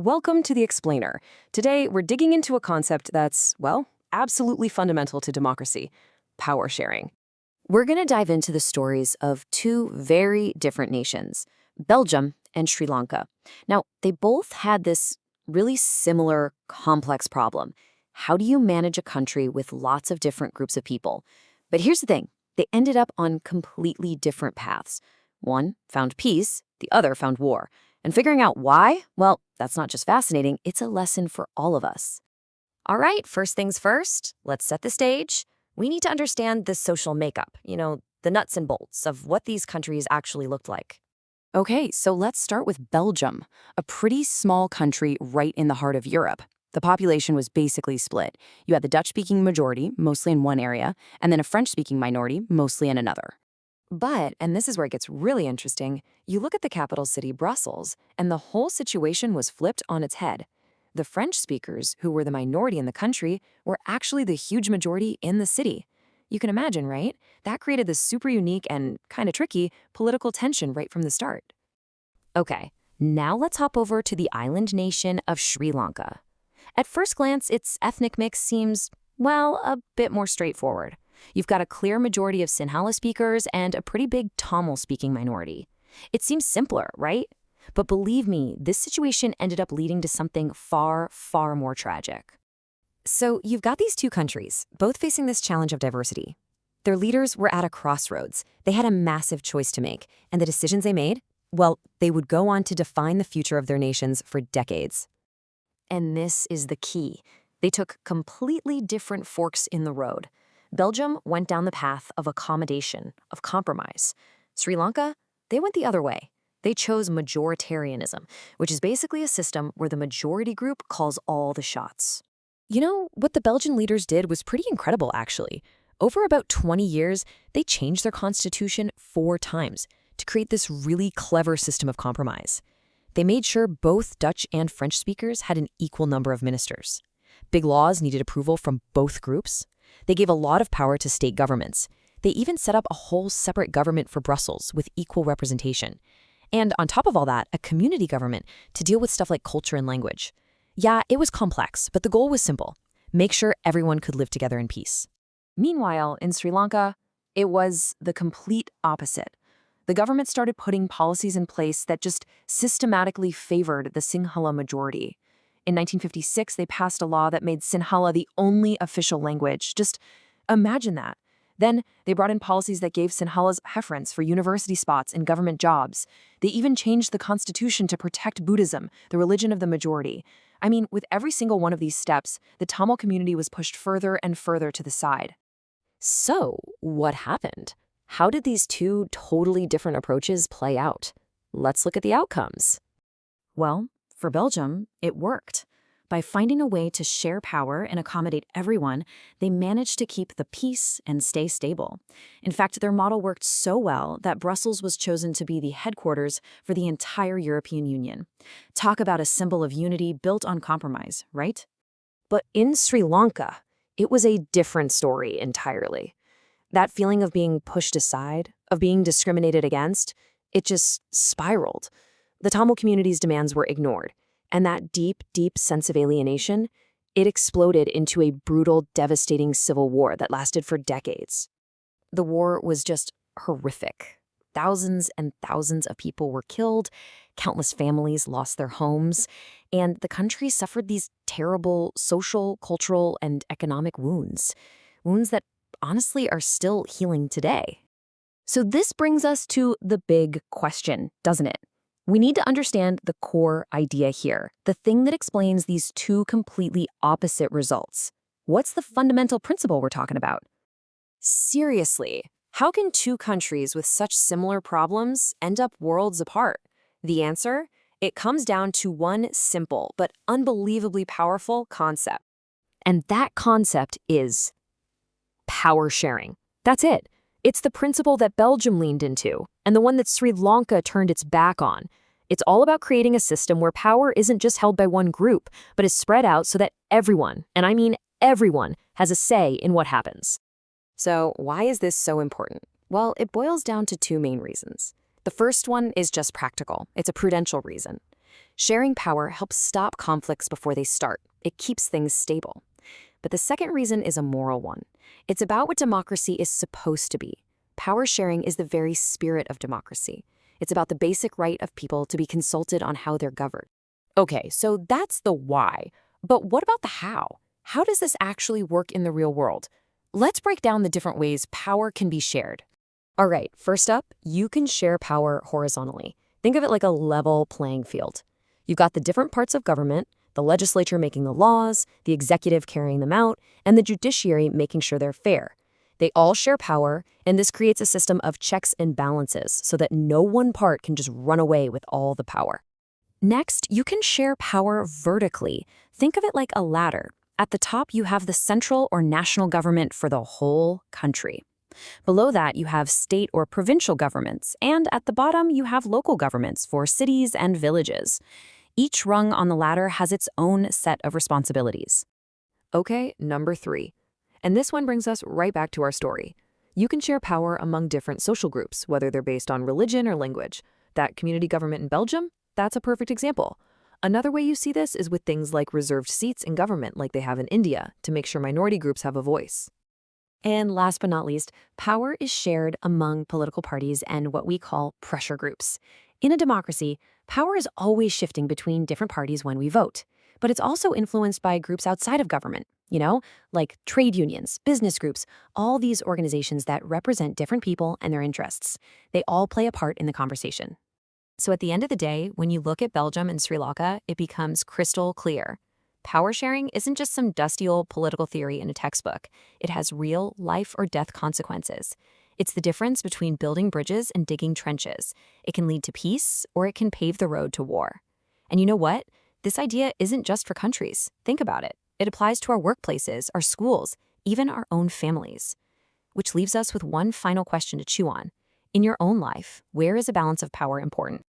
Welcome to The Explainer. Today, we're digging into a concept that's, well, absolutely fundamental to democracy: power sharing. We're going to dive into the stories of two very different nations, Belgium and Sri Lanka. Now, they both had this really similar, complex problem. How do you manage a country with lots of different groups of people? But here's the thing. They ended up on completely different paths. One found peace, the other found war. And figuring out why, well, that's not just fascinating, it's a lesson for all of us. All right, first things first, let's set the stage. We need to understand the social makeup, the nuts and bolts of what these countries actually looked like. Okay, so let's start with Belgium, a pretty small country right in the heart of Europe. The population was basically split. You had the Dutch-speaking majority, mostly in one area, and then a French-speaking minority, mostly in another. But, and this is where it gets really interesting, you look at the capital city, Brussels, and the whole situation was flipped on its head. The French speakers, who were the minority in the country, were actually the huge majority in the city. You can imagine, right? That created this super unique and kind of tricky political tension right from the start. Okay, now let's hop over to the island nation of Sri Lanka. At first glance, its ethnic mix seems, well, a bit more straightforward. You've got a clear majority of Sinhala speakers and a pretty big Tamil-speaking minority. It seems simpler, right? But believe me, this situation ended up leading to something far, far more tragic. So you've got these two countries, both facing this challenge of diversity. Their leaders were at a crossroads. They had a massive choice to make, and the decisions they made, well, they would go on to define the future of their nations for decades. And this is the key. They took completely different forks in the road. Belgium went down the path of accommodation, of compromise. Sri Lanka, they went the other way. They chose majoritarianism, which is basically a system where the majority group calls all the shots. What the Belgian leaders did was pretty incredible, actually. Over about 20 years, they changed their constitution 4 times to create this really clever system of compromise. They made sure both Dutch and French speakers had an equal number of ministers. Big laws needed approval from both groups. They gave a lot of power to state governments. They even set up a whole separate government for Brussels with equal representation. And on top of all that, a community government to deal with stuff like culture and language. Yeah, it was complex, but the goal was simple: make sure everyone could live together in peace. Meanwhile, in Sri Lanka, it was the complete opposite. The government started putting policies in place that just systematically favored the Sinhala majority. In 1956, they passed a law that made Sinhala the only official language. Just imagine that. Then they brought in policies that gave Sinhalas preference for university spots and government jobs. They even changed the constitution to protect Buddhism, the religion of the majority. I mean, with every single one of these steps, the Tamil community was pushed further and further to the side. So, what happened? How did these two totally different approaches play out? Let's look at the outcomes. Well, for Belgium, it worked. By finding a way to share power and accommodate everyone, they managed to keep the peace and stay stable. In fact, their model worked so well that Brussels was chosen to be the headquarters for the entire European Union. Talk about a symbol of unity built on compromise, right? But in Sri Lanka, it was a different story entirely. That feeling of being pushed aside, of being discriminated against, it just spiraled. The Tamil community's demands were ignored, and that deep, deep sense of alienation, it exploded into a brutal, devastating civil war that lasted for decades. The war was just horrific. Thousands and thousands of people were killed, countless families lost their homes, and the country suffered these terrible social, cultural, and economic wounds that honestly are still healing today. So this brings us to the big question, doesn't it? We need to understand the core idea here, the thing that explains these two completely opposite results. What's the fundamental principle we're talking about? Seriously, how can two countries with such similar problems end up worlds apart? The answer? It comes down to one simple but unbelievably powerful concept. And that concept is power sharing. That's it. It's the principle that Belgium leaned into, and the one that Sri Lanka turned its back on. It's all about creating a system where power isn't just held by one group, but is spread out so that everyone, and I mean everyone, has a say in what happens. So why is this so important? Well, it boils down to 2 main reasons. The first one is just practical. It's a prudential reason. Sharing power helps stop conflicts before they start. It keeps things stable. But the second reason is a moral one. It's about what democracy is supposed to be. Power sharing is the very spirit of democracy. It's about the basic right of people to be consulted on how they're governed. Okay, so that's the why. But what about the how? How does this actually work in the real world? Let's break down the different ways power can be shared. All right, first up, you can share power horizontally. Think of it like a level playing field. You've got the different parts of government, the legislature making the laws, the executive carrying them out, and the judiciary making sure they're fair. They all share power, and this creates a system of checks and balances so that no one part can just run away with all the power. Next, you can share power vertically. Think of it like a ladder. At the top, you have the central or national government for the whole country. Below that, you have state or provincial governments, and at the bottom, you have local governments for cities and villages. Each rung on the ladder has its own set of responsibilities. Okay, number 3. And this one brings us right back to our story. You can share power among different social groups, whether they're based on religion or language. That community government in Belgium, that's a perfect example. Another way you see this is with things like reserved seats in government like they have in India to make sure minority groups have a voice. And last but not least, power is shared among political parties and what we call pressure groups. In a democracy, power is always shifting between different parties when we vote. But it's also influenced by groups outside of government, like trade unions, business groups, all these organizations that represent different people and their interests. They all play a part in the conversation. So at the end of the day, when you look at Belgium and Sri Lanka, it becomes crystal clear. Power sharing isn't just some dusty old political theory in a textbook. It has real life or death consequences. It's the difference between building bridges and digging trenches. It can lead to peace, or it can pave the road to war. And you know what? This idea isn't just for countries. Think about it. It applies to our workplaces, our schools, even our own families. Which leaves us with one final question to chew on. In your own life, where is a balance of power important?